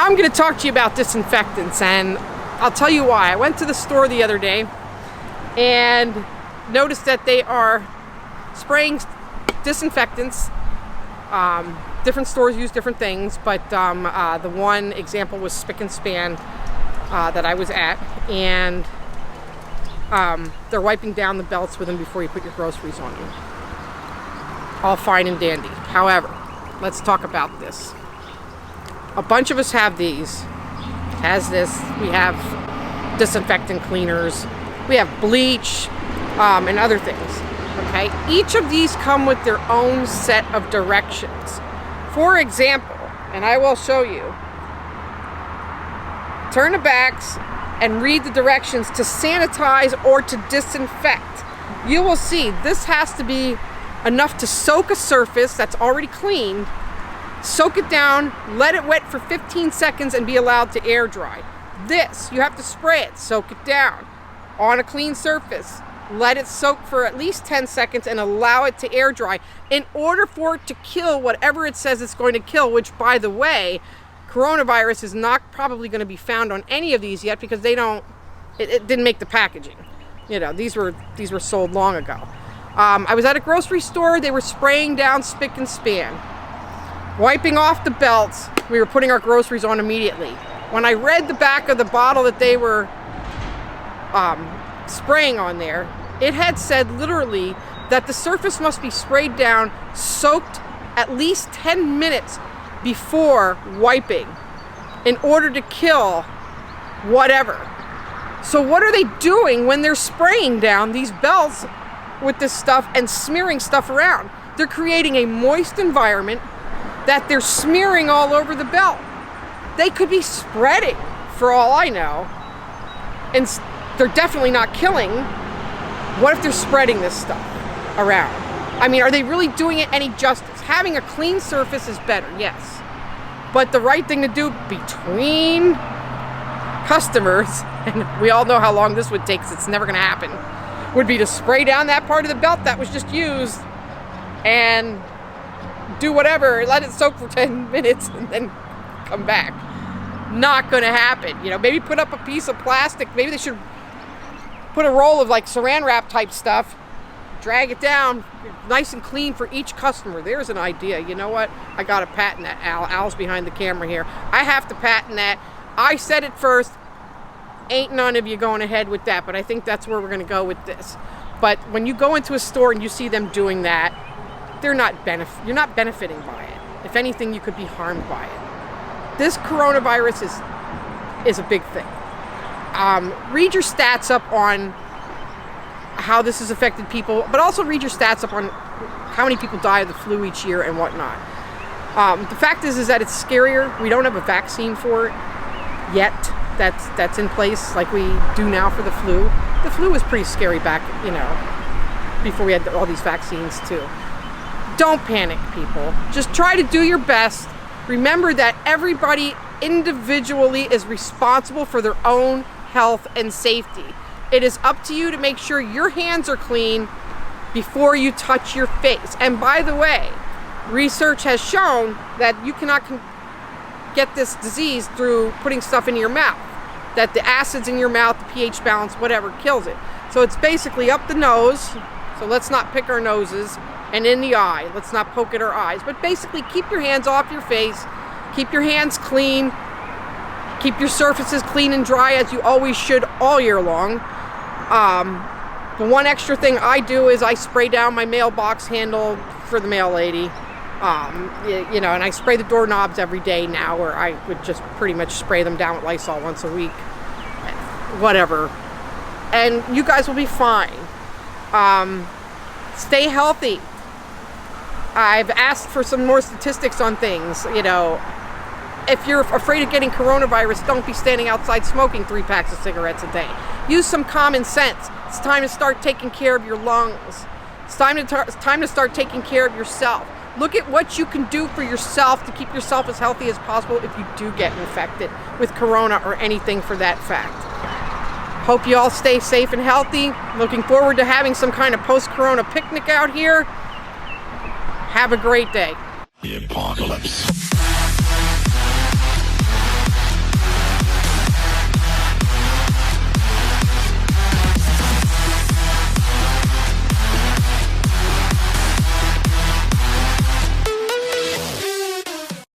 I'm going to talk to you about disinfectants, and I'll tell you why. I went to the store the other day and noticed that they are spraying disinfectants. Different stores use different things, but the one example was Spick and Span that I was at, and they're wiping down the belts with them before you put your groceries on you. All fine and dandy. However, let's talk about this. A bunch of us have these. Has this. We have disinfectant cleaners. We have bleach and other things. Okay? Each of these come with their own set of directions. For example, and I will show you, turn the backs and read the directions to sanitize or to disinfect. You will see this has to be enough to soak a surface that's already cleaned, soak it down, let it wet for 15 seconds and be allowed to air dry. This, you have to spray it, soak it down on a clean surface, let it soak for at least 10 seconds and allow it to air dry in order for it to kill whatever it says it's going to kill, which, by the way, coronavirus is not probably going to be found on any of these yet because they don't, it didn't make the packaging. You know, these were sold long ago. I was at a grocery store. They were spraying down Spick and Span, wiping off the belts. We were putting our groceries on immediately. When I read the back of the bottle that they were spraying on there, it had said literally that the surface must be sprayed down, soaked at least 10 minutes before wiping in order to kill whatever. So what are they doing when they're spraying down these belts with this stuff and smearing stuff around? They're creating a moist environment that they're smearing all over the belt. They could be spreading, for all I know, and they're definitely not killing. What if they're spreading this stuff around? I mean, are they really doing it any justice? Having a clean surface is better, yes. But the right thing to do between customers, and we all know how long this would take because it's never going to happen, would be to spray down that part of the belt that was just used and do whatever, let it soak for 10 minutes and then come back. Not going to happen. You know, maybe put up a piece of plastic. Maybe they should put a roll of like saran wrap type stuff, drag it down nice and clean for each customer. There's an idea. You know what? I got to patent that, Al. Al's behind the camera here. I have to patent that. I said it first. Ain't none of you going ahead with that, but I think that's where we're going to go with this. But when you go into a store and you see them doing that, you're not benefiting by it. If anything, you could be harmed by it. This coronavirus is a big thing. Read your stats up on how this has affected people, but also read your stats up on how many people die of the flu each year and whatnot. The fact is that it's scarier. We don't have a vaccine for it yet that's in place like we do now for the flu. The flu was pretty scary back, you know, before we had all these vaccines too. Don't panic, people. Just try to do your best. Remember that everybody individually is responsible for their own health and safety. It is up to you to make sure your hands are clean before you touch your face. And by the way, research has shown that you cannot get this disease through putting stuff in your mouth. That the acids in your mouth, the pH balance, whatever, kills it. So it's basically up the nose. So let's not pick our noses. And in the eye. Let's not poke at our eyes. But basically, keep your hands off your face. Keep your hands clean. Keep your surfaces clean and dry as you always should all year long. The one extra thing I do is I spray down my mailbox handle for the mail lady. You know, and I spray the doorknobs every day now, or I would just pretty much spray them down with Lysol once a week. Whatever. And you guys will be fine. Stay healthy. I've asked for some more statistics on things. You know, if you're afraid of getting coronavirus, don't be standing outside smoking 3 packs of cigarettes a day. Use some common sense. It's time to start taking care of your lungs. It's time to start taking care of yourself. Look at what you can do for yourself to keep yourself as healthy as possible if you do get infected with corona or anything for that fact. Hope you all stay safe and healthy. Looking forward to having some kind of post-corona picnic out here. Have a great day. The apocalypse.